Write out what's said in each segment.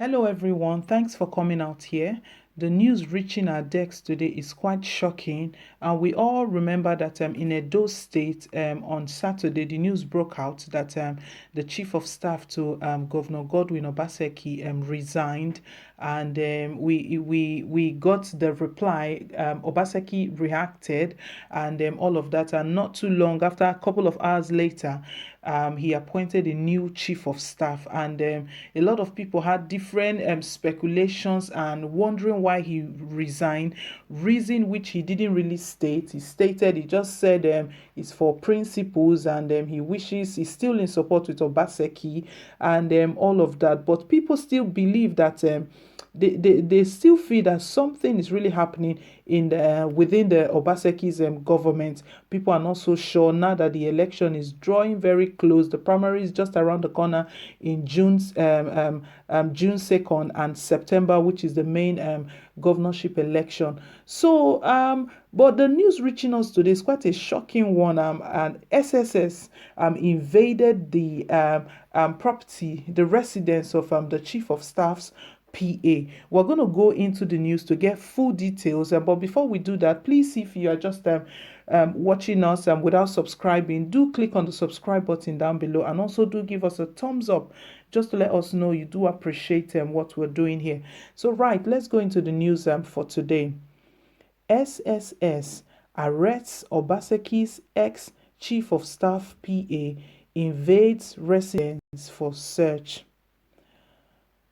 Hello everyone, thanks for coming out here. The news reaching our decks today is quite shocking, and we all remember that in Edo State on Saturday the news broke out that the chief of staff to Governor Godwin Obaseki resigned, and we got the reply. Obaseki reacted, and all of that, and not too long after, a couple of hours later, he appointed a new chief of staff, and a lot of people had different speculations and wondering why he resigned. Reason which he didn't really state. He just said it's for principles, and he's still in support with Obaseki, and all of that. But people still believe that they still feel that something is really happening in the within the Obaseki's government. People are not so sure now that the election is drawing very close. The primary is just around the corner in June 2nd and September, which is the main governorship election. So but the news reaching us today is quite a shocking one. And SSS invaded the property, the residence of the chief of staff's PA. We're going to go into the news to get full details, but before we do that, please, if you are just watching us without subscribing, do click on the subscribe button down below, and also do give us a thumbs up just to let us know you do appreciate what we're doing here. So right, let's go into the news for today. SSS arrests Obaseki's ex-chief of staff PA, invades residence for search.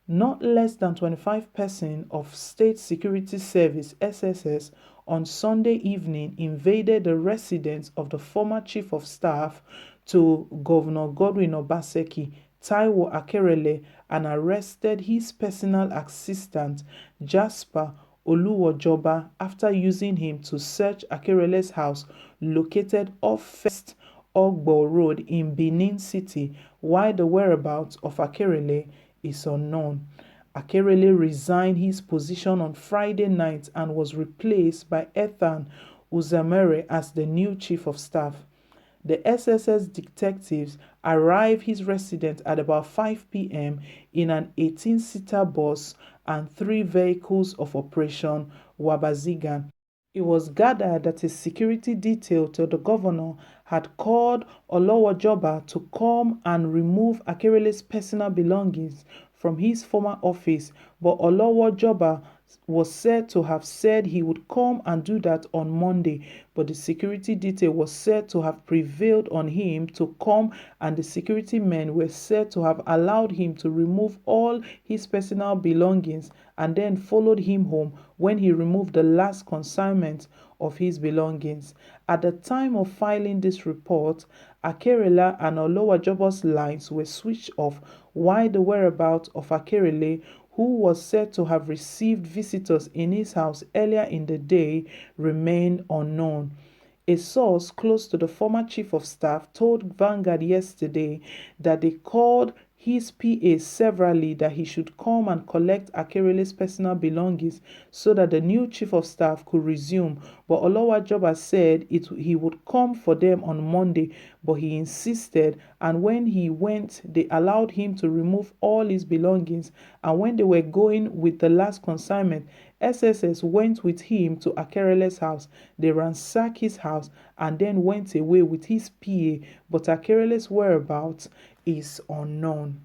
Not less than 25 persons of State Security Service (SSS) on Sunday evening invaded the residence of the former Chief of Staff to Governor Godwin Obaseki, Taiwo Akerele, and arrested his personal assistant, Jasper Oluwajoba, after using him to search Akerele's house located off First Ogbo Road in Benin City, while the whereabouts of Akerele is unknown. Akerele resigned his position on Friday night and was replaced by Ethan Uzamere as the new chief of staff. The SSS detectives arrived his residence at about 5 p.m. in an 18-seater bus and 3 vehicles of Operation Wabazigan. It was gathered that a security detail to the governor had called Oluwajoba to come and remove Akerele's personal belongings from his former office, but Oluwajoba was said to have said he would come and do that on Monday, but the security detail was said to have prevailed on him to come, and the security men were said to have allowed him to remove all his personal belongings and then followed him home when he removed the last consignment of his belongings. At the time of filing this report, Akerele and Oluwajoba's lines were switched off, while the whereabouts of Akerele, who was said to have received visitors in his house earlier in the day, remained unknown. A source close to the former chief of staff told Vanguard yesterday that they called his PA severally that he should come and collect Akerele's personal belongings so that the new chief of staff could resume, but Oluwajoba said he would come for them on Monday, but he insisted, and when he went, they allowed him to remove all his belongings, and when they were going with the last consignment, SSS went with him to Akerele's house. They ransacked his house and then went away with his PA, but Akerele's whereabouts is unknown.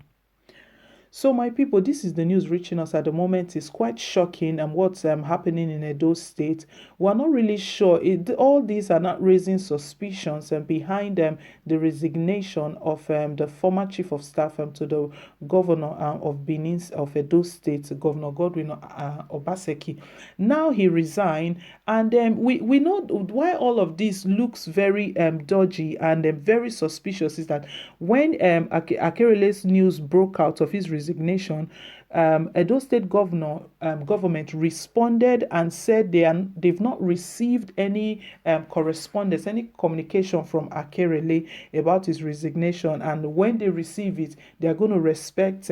So my people, this is the news reaching us at the moment. It's quite shocking and what's happening in Edo State. We're not really sure. All these are not raising suspicions behind the resignation of the former chief of staff to the governor of Benin of Edo State, Governor Godwin Obaseki. Now he resigned, and we know why all of this looks very dodgy and very suspicious is that when Akerele's news broke out of his resignation, Edo State government responded and said they've not received any correspondence, any communication from Akerele about his resignation, and when they receive it, they are going to respect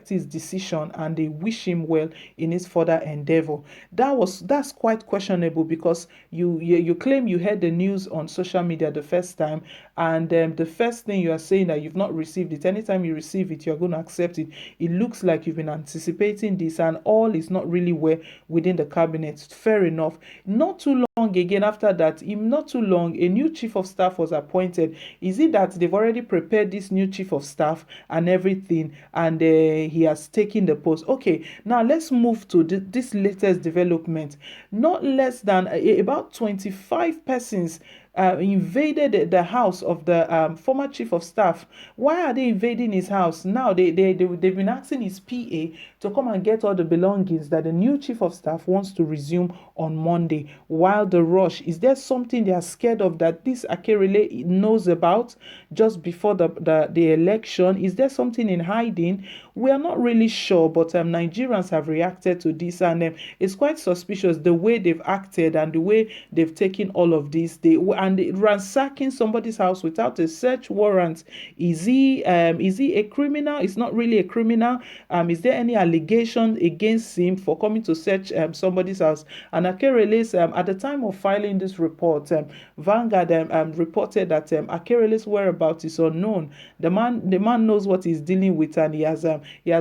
his decision, and they wish him well in his further endeavor. That's quite questionable, because you claim you heard the news on social media the first time, and the first thing you are saying that you've not received it. Anytime you receive it, you're going going to accept it. It looks like you've been anticipating this, and all is not really well within the cabinet. Fair enough. Not too long again after that, not too long, a new chief of staff was appointed. Is it that they've already prepared this new chief of staff and everything, and he has taken the post? Okay, now let's move to this latest development. Not less than about 25 persons invaded the house of the former chief of staff. Why are they invading his house? Now they've been asking his PA to come and get all the belongings that the new chief of staff wants to resume on Monday. While the rush, is there something they are scared of that this Akerele knows about just before the election? Is there something in hiding? We are not really sure, but Nigerians have reacted to this, and it's quite suspicious the way they've acted and the way they've taken all of this. And ransacking somebody's house without a search warrant. Is he a criminal? It's not really a criminal. Is there any allegation against him for coming to search somebody's house? And Akerele's at the time of filing this report, Vanguard reported that Akerele's whereabouts is unknown. The man knows what he's dealing with, and he has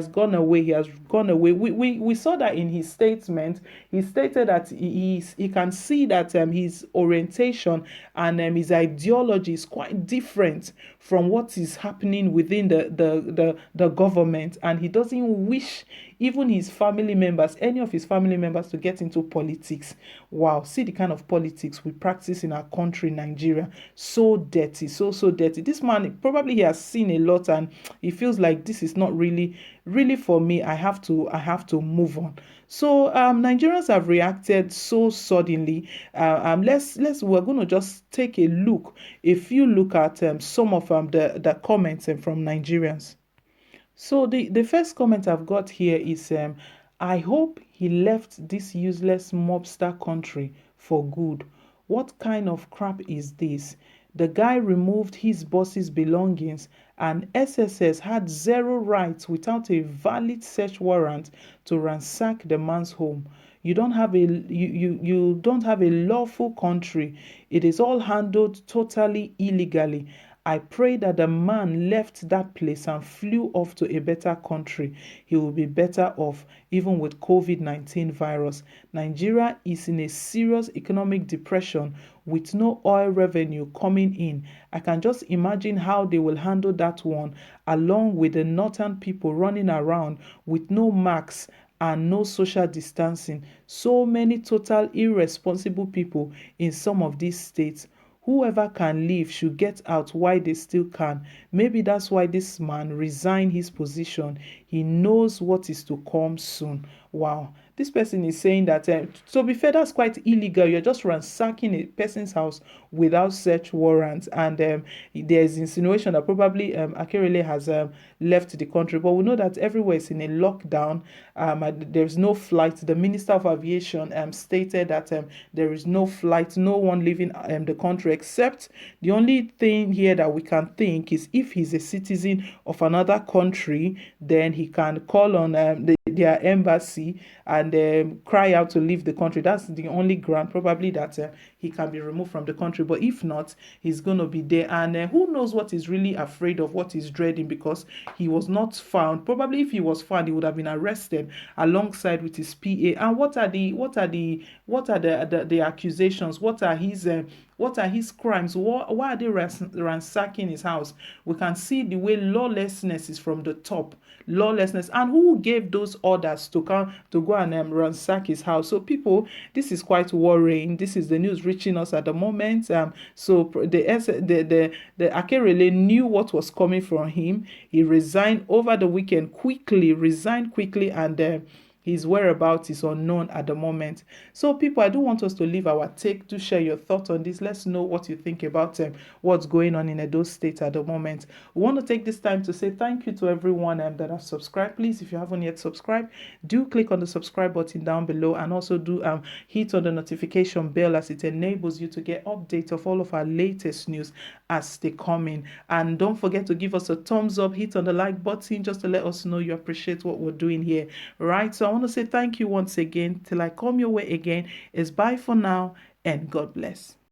gone away. He has gone away. We saw that in his statement. He stated that he can see that his orientation and his ideology is quite different from what is happening within the government, and he doesn't wish even his family members, any of his family members, to get into politics. Wow, see the kind of politics we practice in our country, Nigeria. So dirty, so dirty. This man, probably he has seen a lot, and he feels like this is not really for me. I have to move on. So Nigerians have reacted so suddenly. We're going to just take a few look at some of the comments from Nigerians. So the first comment I've got here is, I hope he left this useless mobster country for good. What kind of crap is this? The guy removed his boss's belongings, and SSS had zero rights without a valid search warrant to ransack the man's home. You don't have a lawful country. It is all handled totally illegally. I pray that the man left that place and flew off to a better country. He will be better off, even with COVID-19 virus. Nigeria is in a serious economic depression with no oil revenue coming in. I can just imagine how they will handle that one, along with the northern people running around with no masks and no social distancing. So many total irresponsible people in some of these states. Whoever can leave should get out while they still can. Maybe that's why this man resigned his position. He knows what is to come soon. Wow. This person is saying that, to be fair, that's quite illegal. You're just ransacking a person's house without search warrants. And there's insinuation that probably Akerele has left the country. But we know that everywhere is in a lockdown. There's no flight. The Minister of Aviation stated that there is no flight, no one leaving the country, except the only thing here that we can think is if he's a citizen of another country, then he can call on their embassy and cry out to leave the country. That's the only ground probably that he can be removed from the country. But if not, he's going to be there. And who knows what he's really afraid of, what he's dreading, because he was not found. Probably if he was found, he would have been arrested alongside with his PA. And what are the accusations? What are his crimes? Why are they ransacking his house? We can see the way lawlessness is from the top. Lawlessness. And who gave those orders to go and ransack his house? So people, this is quite worrying. This is the news reaching us at the moment. So the Akerele knew what was coming from him. He resigned over the weekend resigned quickly, and his whereabouts is unknown at the moment. So people, I do want us to leave our take. Do share your thoughts on this. Let's know what you think about what's going on in Edo State at the moment. We want to take this time to say thank you to everyone that have subscribed. Please, if you haven't yet subscribed, do click on the subscribe button down below, and also do hit on the notification bell, as it enables you to get updates of all of our latest news as they come in. And don't forget to give us a thumbs up, hit on the like button, just to let us know you appreciate what we're doing here. Right, so I want to say thank you once again. Till I come your way again, is bye for now, and God bless.